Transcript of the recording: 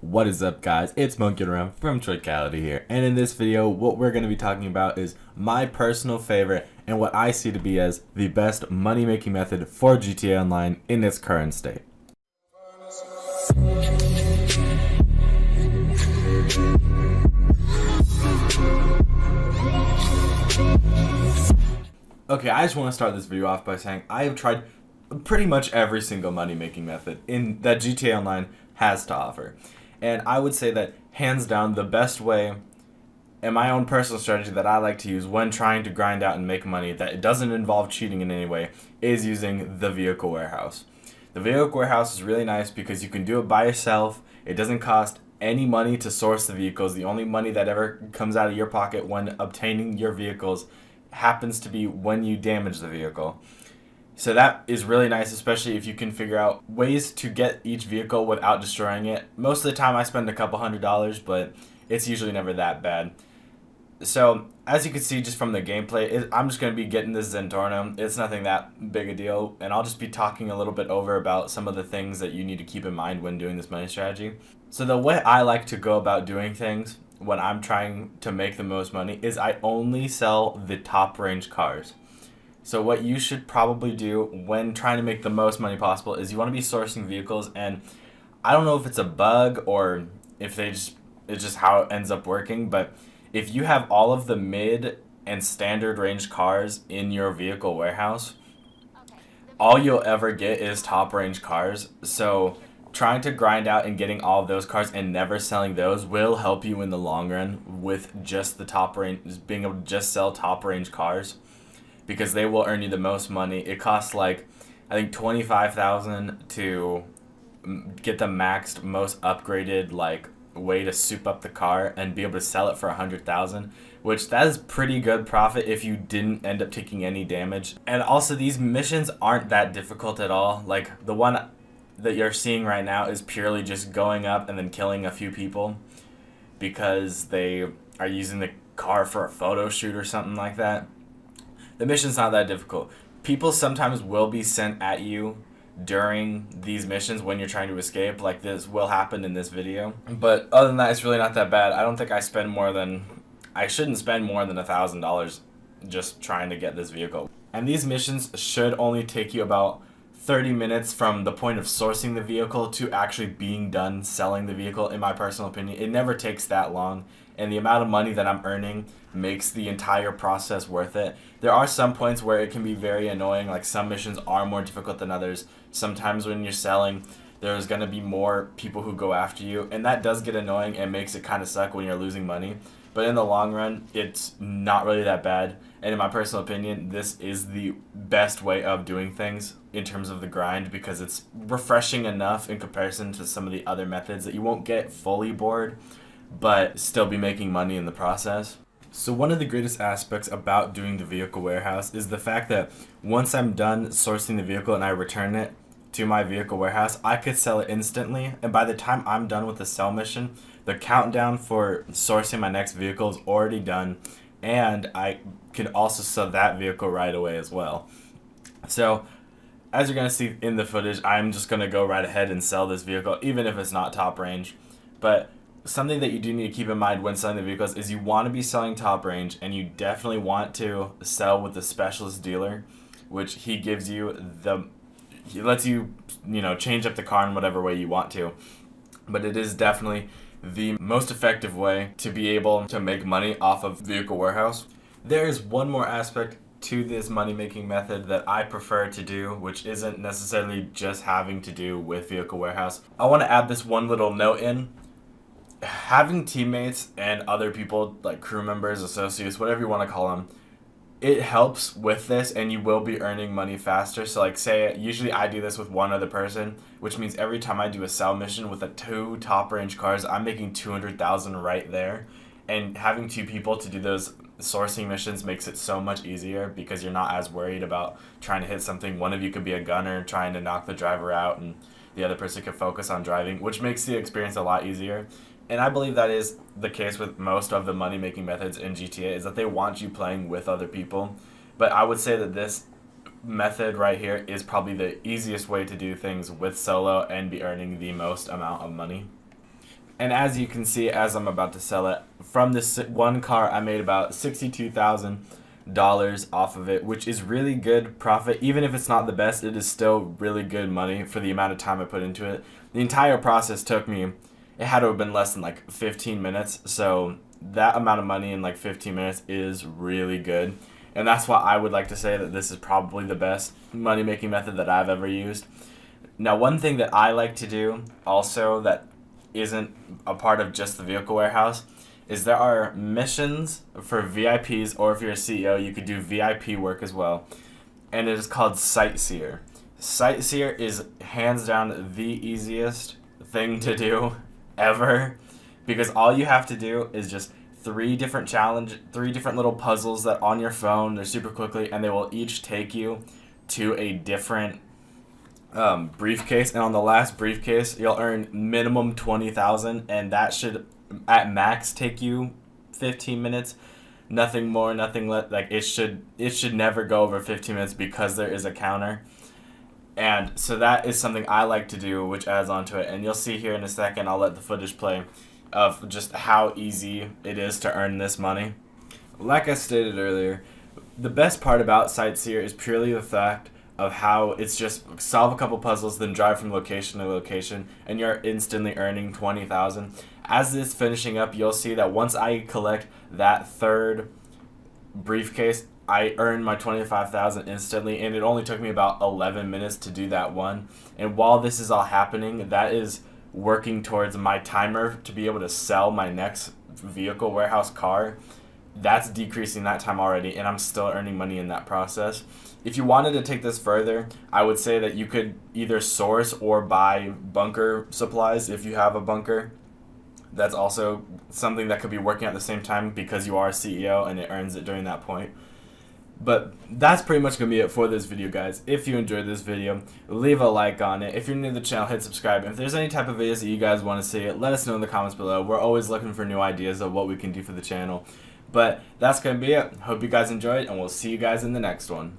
What is up, guys? It's MonkianAround from Troikality here, and in this video what we're going to be talking about is my personal favorite and what I see to be as the best money making method for GTA Online in its current state. Okay, I just want to start this video off by saying I have tried pretty much every single money making method that GTA Online has to offer. And I would say that hands down the best way and my own personal strategy that I like to use when trying to grind out and make money that it doesn't involve cheating in any way is using the vehicle warehouse. The vehicle warehouse is really nice because you can do it by yourself. It doesn't cost any money to source the vehicles. The only money that ever comes out of your pocket when obtaining your vehicles happens to be when you damage the vehicle. So that is really nice, especially if you can figure out ways to get each vehicle without destroying it. Most of the time I spend a couple $100s, but it's usually never that bad. So as you can see just from the gameplay, I'm just going to be getting this Zentorno. It's nothing that big a deal, and I'll just be talking a little bit over about some of the things that you need to keep in mind when doing this money strategy. So the way I like to go about doing things when I'm trying to make the most money is I only sell the top range cars. So what you should probably do when trying to make the most money possible is you want to be sourcing vehicles, and I don't know if it's a bug or if it's just how it ends up working, but if you have all of the mid and standard range cars in your vehicle warehouse, all you'll ever get is top range cars. So trying to grind out and getting all of those cars and never selling those will help you in the long run with just the top range, being able to just sell top range cars, because they will earn you the most money. It costs like, I think, $25,000 to get the maxed, most upgraded like way to soup up the car and be able to sell it for $100,000, which that is pretty good profit if you didn't end up taking any damage. And also these missions aren't that difficult at all. Like the one that you're seeing right now is purely just going up and then killing a few people because they are using the car for a photo shoot or something like that. The mission's not that difficult. People sometimes will be sent at you during these missions when you're trying to escape, like this will happen in this video. But other than that, it's really not that bad. I don't think I shouldn't spend more than $1,000 just trying to get this vehicle. And these missions should only take you about 30 minutes from the point of sourcing the vehicle to actually being done selling the vehicle, in my personal opinion. It never takes that long, and the amount of money that I'm earning makes the entire process worth it. There are some points where it can be very annoying, like some missions are more difficult than others. Sometimes when you're selling, there's going to be more people who go after you, and that does get annoying and makes it kind of suck when you're losing money. But in the long run, it's not really that bad. And in my personal opinion, this is the best way of doing things in terms of the grind, because it's refreshing enough in comparison to some of the other methods that you won't get fully bored, but still be making money in the process. So one of the greatest aspects about doing the vehicle warehouse is the fact that once I'm done sourcing the vehicle and I return it to my vehicle warehouse, I could sell it instantly. And by the time I'm done with the sell mission, the countdown for sourcing my next vehicle is already done, and I can also sell that vehicle right away as well. So as you're going to see in the footage, I'm just going to go right ahead and sell this vehicle, even if it's not top range. But something that you do need to keep in mind when selling the vehicles is you want to be selling top range, and you definitely want to sell with the specialist dealer, which he gives you he lets you, change up the car in whatever way you want to. But it is definitely the most effective way to be able to make money off of vehicle warehouse. There is one more aspect to this money making method that I prefer to do, which isn't necessarily just having to do with vehicle warehouse. I want to add this one little note in. Having teammates and other people, like crew members, associates, whatever you want to call them, it helps with this, and you will be earning money faster. So like say, usually I do this with one other person, which means every time I do a sell mission with the 2 top range cars, I'm making $200,000 right there. And having 2 people to do those sourcing missions makes it so much easier, because you're not as worried about trying to hit something. One of you could be a gunner trying to knock the driver out, and the other person could focus on driving, which makes the experience a lot easier. And I believe that is the case with most of the money-making methods in GTA, is that they want you playing with other people. But I would say that this method right here is probably the easiest way to do things with solo and be earning the most amount of money. And as you can see, as I'm about to sell it, from this one car, I made about $62,000 off of it, which is really good profit. Even if it's not the best, it is still really good money for the amount of time I put into it. The entire process took me, it had to have been less than like 15 minutes. So that amount of money in like 15 minutes is really good. And that's why I would like to say that this is probably the best money making method that I've ever used. Now, one thing that I like to do also that isn't a part of just the vehicle warehouse is there are missions for VIPs, or if you're a CEO, you could do VIP work as well. And it is called SIGHTSEER. SIGHTSEER is hands down the easiest thing to do ever, because all you have to do is just three different little puzzles that on your phone, they're super quickly, and they will each take you to a different briefcase, and on the last briefcase you'll earn minimum 20,000, and that should at max take you 15 minutes. Nothing more, nothing less. Like it should never go over 15 minutes because there is a counter. And so that is something I like to do, which adds on to it. And you'll see here in a second, I'll let the footage play, of just how easy it is to earn this money. Like I stated earlier, the best part about SIGHTSEER is purely the fact of how it's just solve a couple puzzles, then drive from location to location, and you're instantly earning 20,000. As this finishing up, you'll see that once I collect that third briefcase, I earned my 25,000 instantly, and it only took me about 11 minutes to do that one. And while this is all happening, that is working towards my timer to be able to sell my next vehicle warehouse car. That's decreasing that time already, and I'm still earning money in that process. If you wanted to take this further, I would say that you could either source or buy bunker supplies if you have a bunker. That's also something that could be working at the same time because you are a CEO and it earns it during that point. But that's pretty much going to be it for this video, guys. If you enjoyed this video, leave a like on it. If you're new to the channel, hit subscribe. If there's any type of videos that you guys want to see, let us know in the comments below. We're always looking for new ideas of what we can do for the channel. But that's going to be it. Hope you guys enjoyed, and we'll see you guys in the next one.